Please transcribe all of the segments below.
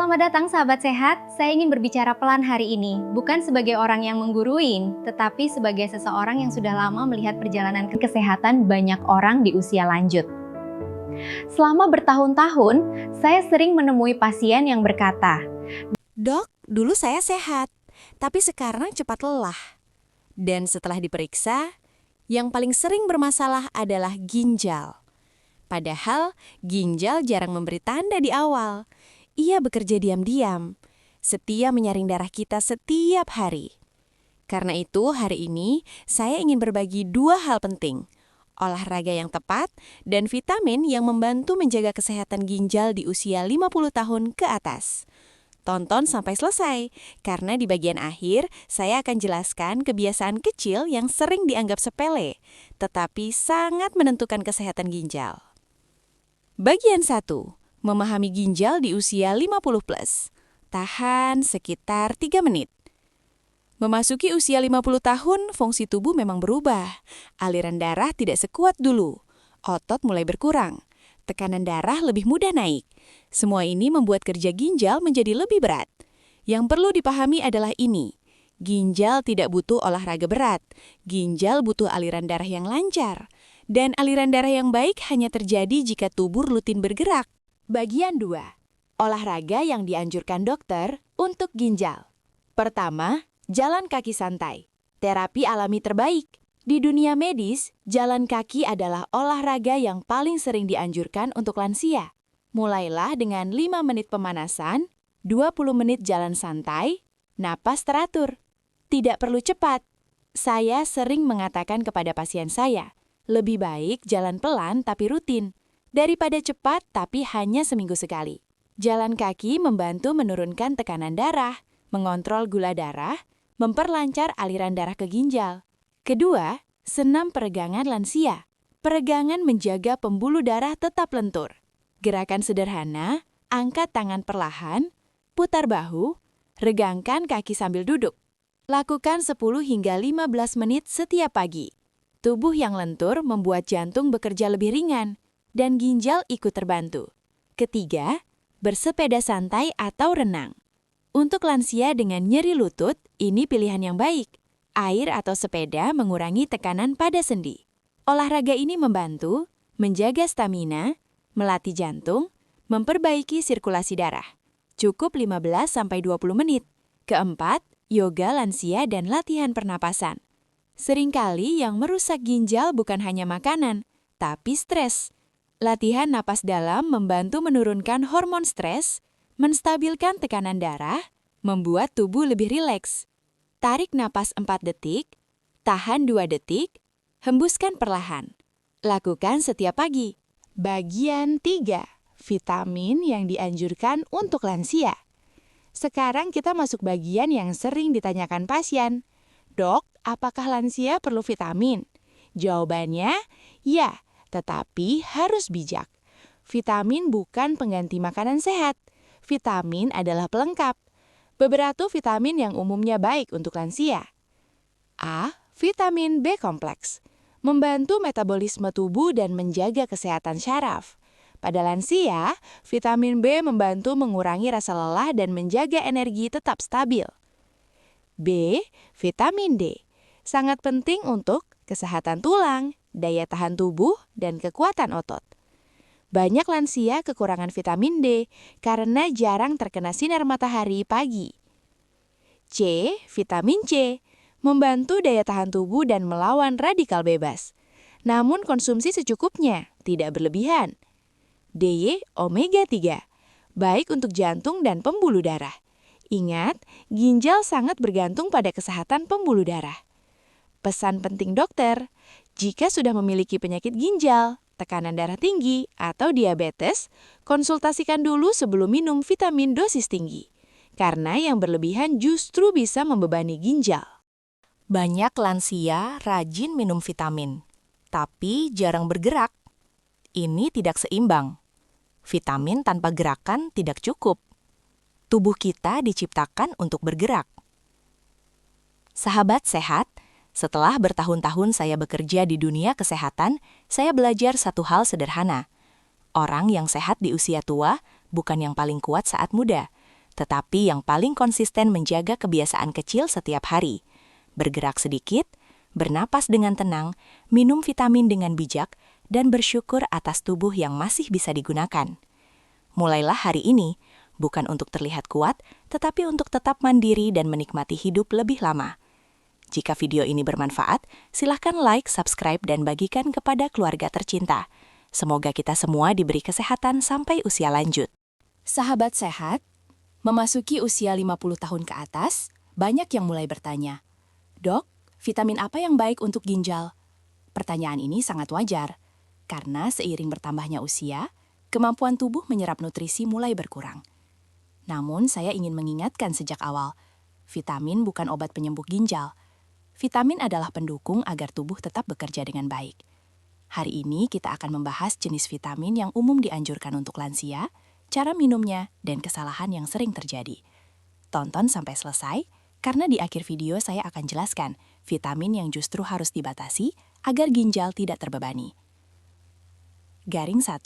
Selamat datang sahabat sehat, saya ingin berbicara pelan hari ini, bukan sebagai orang yang mengguruin, tetapi sebagai seseorang yang sudah lama melihat perjalanan kesehatan banyak orang di usia lanjut. Selama bertahun-tahun, saya sering menemui pasien yang berkata, Dok, dulu saya sehat, tapi sekarang cepat lelah. Dan setelah diperiksa, yang paling sering bermasalah adalah ginjal. Padahal, ginjal jarang memberi tanda di awal. Ia bekerja diam-diam, setia menyaring darah kita setiap hari. Karena itu, hari ini saya ingin berbagi dua hal penting. Olahraga yang tepat dan vitamin yang membantu menjaga kesehatan ginjal di usia 50 tahun ke atas. Tonton sampai selesai, karena di bagian akhir saya akan jelaskan kebiasaan kecil yang sering dianggap sepele, tetapi sangat menentukan kesehatan ginjal. Bagian 1. Memahami ginjal di usia 50+. Tahan sekitar 3 menit. Memasuki usia 50 tahun, fungsi tubuh memang berubah. Aliran darah tidak sekuat dulu. Otot mulai berkurang. Tekanan darah lebih mudah naik. Semua ini membuat kerja ginjal menjadi lebih berat. Yang perlu dipahami adalah ini. Ginjal tidak butuh olahraga berat. Ginjal butuh aliran darah yang lancar. Dan aliran darah yang baik hanya terjadi jika tubuh rutin bergerak. Bagian 2. Olahraga yang dianjurkan dokter untuk ginjal. Pertama, jalan kaki santai. Terapi alami terbaik. Di dunia medis, jalan kaki adalah olahraga yang paling sering dianjurkan untuk lansia. Mulailah dengan 5 menit pemanasan, 20 menit jalan santai, napas teratur. Tidak perlu cepat. Saya sering mengatakan kepada pasien saya, lebih baik jalan pelan tapi rutin, daripada cepat tapi hanya seminggu sekali. Jalan kaki membantu menurunkan tekanan darah, mengontrol gula darah, memperlancar aliran darah ke ginjal. Kedua, senam peregangan lansia. Peregangan menjaga pembuluh darah tetap lentur. Gerakan sederhana, angkat tangan perlahan, putar bahu, regangkan kaki sambil duduk. Lakukan 10 hingga 15 menit setiap pagi. Tubuh yang lentur membuat jantung bekerja lebih ringan, dan ginjal ikut terbantu. Ketiga, bersepeda santai atau renang. Untuk lansia dengan nyeri lutut, ini pilihan yang baik. Air atau sepeda mengurangi tekanan pada sendi. Olahraga ini membantu menjaga stamina, melatih jantung, memperbaiki sirkulasi darah. Cukup 15-20 menit. Keempat, yoga lansia dan latihan pernapasan. Seringkali yang merusak ginjal bukan hanya makanan, tapi stres. Latihan napas dalam membantu menurunkan hormon stres, menstabilkan tekanan darah, membuat tubuh lebih rileks. Tarik napas 4 detik, tahan 2 detik, hembuskan perlahan. Lakukan setiap pagi. Bagian 3. Vitamin yang dianjurkan untuk lansia. Sekarang kita masuk bagian yang sering ditanyakan pasien. Dok, apakah lansia perlu vitamin? Jawabannya, ya. Tetapi harus bijak. Vitamin bukan pengganti makanan sehat. Vitamin adalah pelengkap. Beberapa vitamin yang umumnya baik untuk lansia. A. Vitamin B kompleks. Membantu metabolisme tubuh dan menjaga kesehatan syaraf. Pada lansia, vitamin B membantu mengurangi rasa lelah dan menjaga energi tetap stabil. B. Vitamin D. Sangat penting untuk kesehatan tulang, daya tahan tubuh, dan kekuatan otot. Banyak lansia kekurangan vitamin D karena jarang terkena sinar matahari pagi. C. Vitamin C. Membantu daya tahan tubuh dan melawan radikal bebas. Namun konsumsi secukupnya, tidak berlebihan. D. Omega 3. Baik untuk jantung dan pembuluh darah. Ingat, ginjal sangat bergantung pada kesehatan pembuluh darah. Pesan penting dokter, jika sudah memiliki penyakit ginjal, tekanan darah tinggi, atau diabetes, konsultasikan dulu sebelum minum vitamin dosis tinggi. Karena yang berlebihan justru bisa membebani ginjal. Banyak lansia rajin minum vitamin, tapi jarang bergerak. Ini tidak seimbang. Vitamin tanpa gerakan tidak cukup. Tubuh kita diciptakan untuk bergerak. Sahabat sehat, setelah bertahun-tahun saya bekerja di dunia kesehatan, saya belajar satu hal sederhana. Orang yang sehat di usia tua bukan yang paling kuat saat muda, tetapi yang paling konsisten menjaga kebiasaan kecil setiap hari. Bergerak sedikit, bernapas dengan tenang, minum vitamin dengan bijak, dan bersyukur atas tubuh yang masih bisa digunakan. Mulailah hari ini, bukan untuk terlihat kuat, tetapi untuk tetap mandiri dan menikmati hidup lebih lama. Jika video ini bermanfaat, silahkan like, subscribe, dan bagikan kepada keluarga tercinta. Semoga kita semua diberi kesehatan sampai usia lanjut. Sahabat sehat, memasuki usia 50 tahun ke atas, banyak yang mulai bertanya, "Dok, vitamin apa yang baik untuk ginjal?" Pertanyaan ini sangat wajar, karena seiring bertambahnya usia, kemampuan tubuh menyerap nutrisi mulai berkurang. Namun, saya ingin mengingatkan sejak awal, vitamin bukan obat penyembuh ginjal. Vitamin adalah pendukung agar tubuh tetap bekerja dengan baik. Hari ini kita akan membahas jenis vitamin yang umum dianjurkan untuk lansia, cara minumnya, dan kesalahan yang sering terjadi. Tonton sampai selesai, karena di akhir video saya akan jelaskan vitamin yang justru harus dibatasi agar ginjal tidak terbebani. Garing 1.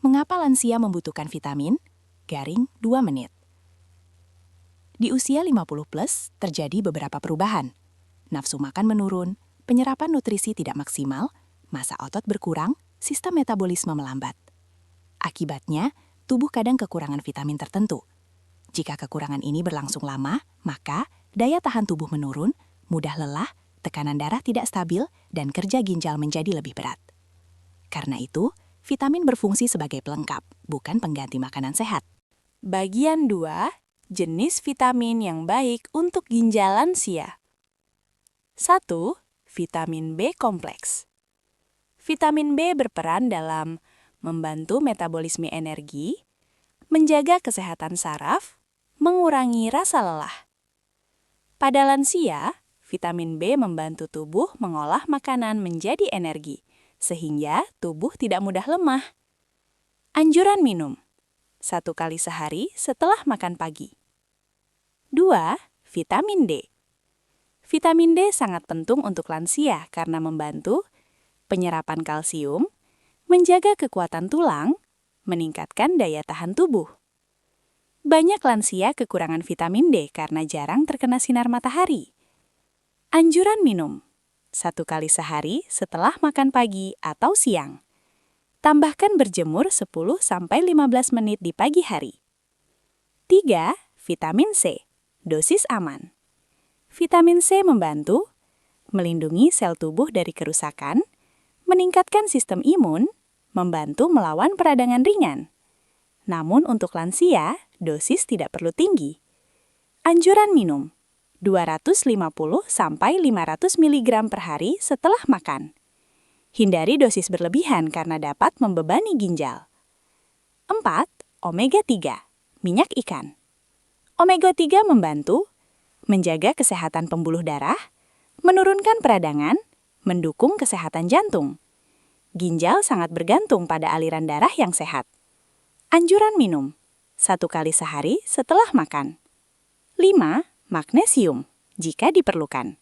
Mengapa lansia membutuhkan vitamin? Garing 2 menit. Di usia 50 plus, terjadi beberapa perubahan. Nafsu makan menurun, penyerapan nutrisi tidak maksimal, massa otot berkurang, sistem metabolisme melambat. Akibatnya, tubuh kadang kekurangan vitamin tertentu. Jika kekurangan ini berlangsung lama, maka daya tahan tubuh menurun, mudah lelah, tekanan darah tidak stabil, dan kerja ginjal menjadi lebih berat. Karena itu, vitamin berfungsi sebagai pelengkap, bukan pengganti makanan sehat. Bagian 2, jenis vitamin yang baik untuk ginjal lansia. 1. Vitamin B kompleks. Vitamin B berperan dalam membantu metabolisme energi, menjaga kesehatan saraf, mengurangi rasa lelah. Pada lansia, vitamin B membantu tubuh mengolah makanan menjadi energi, sehingga tubuh tidak mudah lemah. Anjuran minum 1 kali sehari setelah makan pagi. 2. Vitamin D. Vitamin D sangat penting untuk lansia karena membantu penyerapan kalsium, menjaga kekuatan tulang, meningkatkan daya tahan tubuh. Banyak lansia kekurangan vitamin D karena jarang terkena sinar matahari. Anjuran minum 1 kali sehari setelah makan pagi atau siang. Tambahkan berjemur 10-15 menit di pagi hari. 3. Vitamin C. Dosis aman. Vitamin C membantu melindungi sel tubuh dari kerusakan, meningkatkan sistem imun, membantu melawan peradangan ringan. Namun untuk lansia, dosis tidak perlu tinggi. Anjuran minum 250-500 mg per hari setelah makan. Hindari dosis berlebihan karena dapat membebani ginjal. 4. Omega 3. Minyak ikan. Omega 3 membantu menjaga kesehatan pembuluh darah, menurunkan peradangan, mendukung kesehatan jantung. Ginjal sangat bergantung pada aliran darah yang sehat. Anjuran minum 1 kali sehari setelah makan. 5. Magnesium, jika diperlukan.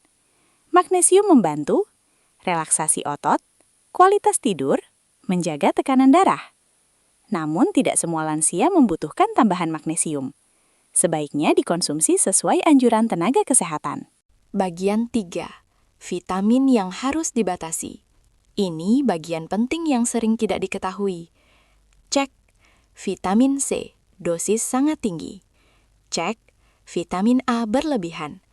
Magnesium membantu relaksasi otot, kualitas tidur, menjaga tekanan darah. Namun tidak semua lansia membutuhkan tambahan magnesium. Sebaiknya dikonsumsi sesuai anjuran tenaga kesehatan. Bagian 3. Vitamin yang harus dibatasi. Ini bagian penting yang sering tidak diketahui. Cek. Vitamin C, dosis sangat tinggi. Cek. Vitamin A berlebihan.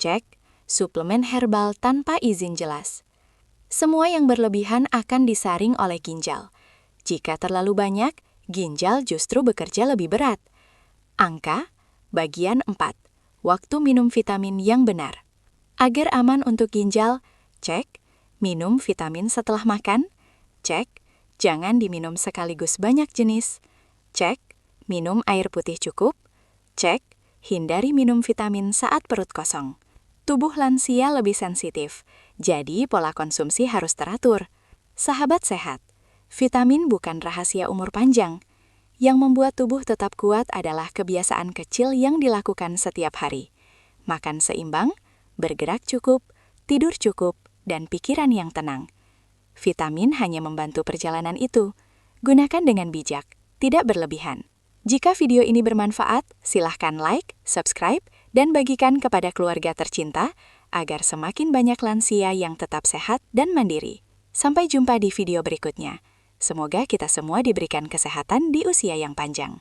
Cek. Suplemen herbal tanpa izin jelas. Semua yang berlebihan akan disaring oleh ginjal. Jika terlalu banyak, ginjal justru bekerja lebih berat. Angka bagian 4. Waktu minum vitamin yang benar. Agar aman untuk ginjal, cek. Minum vitamin setelah makan. Cek. Jangan diminum sekaligus banyak jenis. Cek. Minum air putih cukup. Cek. Hindari minum vitamin saat perut kosong. Tubuh lansia lebih sensitif, jadi pola konsumsi harus teratur. Sahabat sehat, vitamin bukan rahasia umur panjang. Yang membuat tubuh tetap kuat adalah kebiasaan kecil yang dilakukan setiap hari. Makan seimbang, bergerak cukup, tidur cukup, dan pikiran yang tenang. Vitamin hanya membantu perjalanan itu. Gunakan dengan bijak, tidak berlebihan. Jika video ini bermanfaat, silahkan like, subscribe, dan bagikan kepada keluarga tercinta agar semakin banyak lansia yang tetap sehat dan mandiri. Sampai jumpa di video berikutnya. Semoga kita semua diberikan kesehatan di usia yang panjang.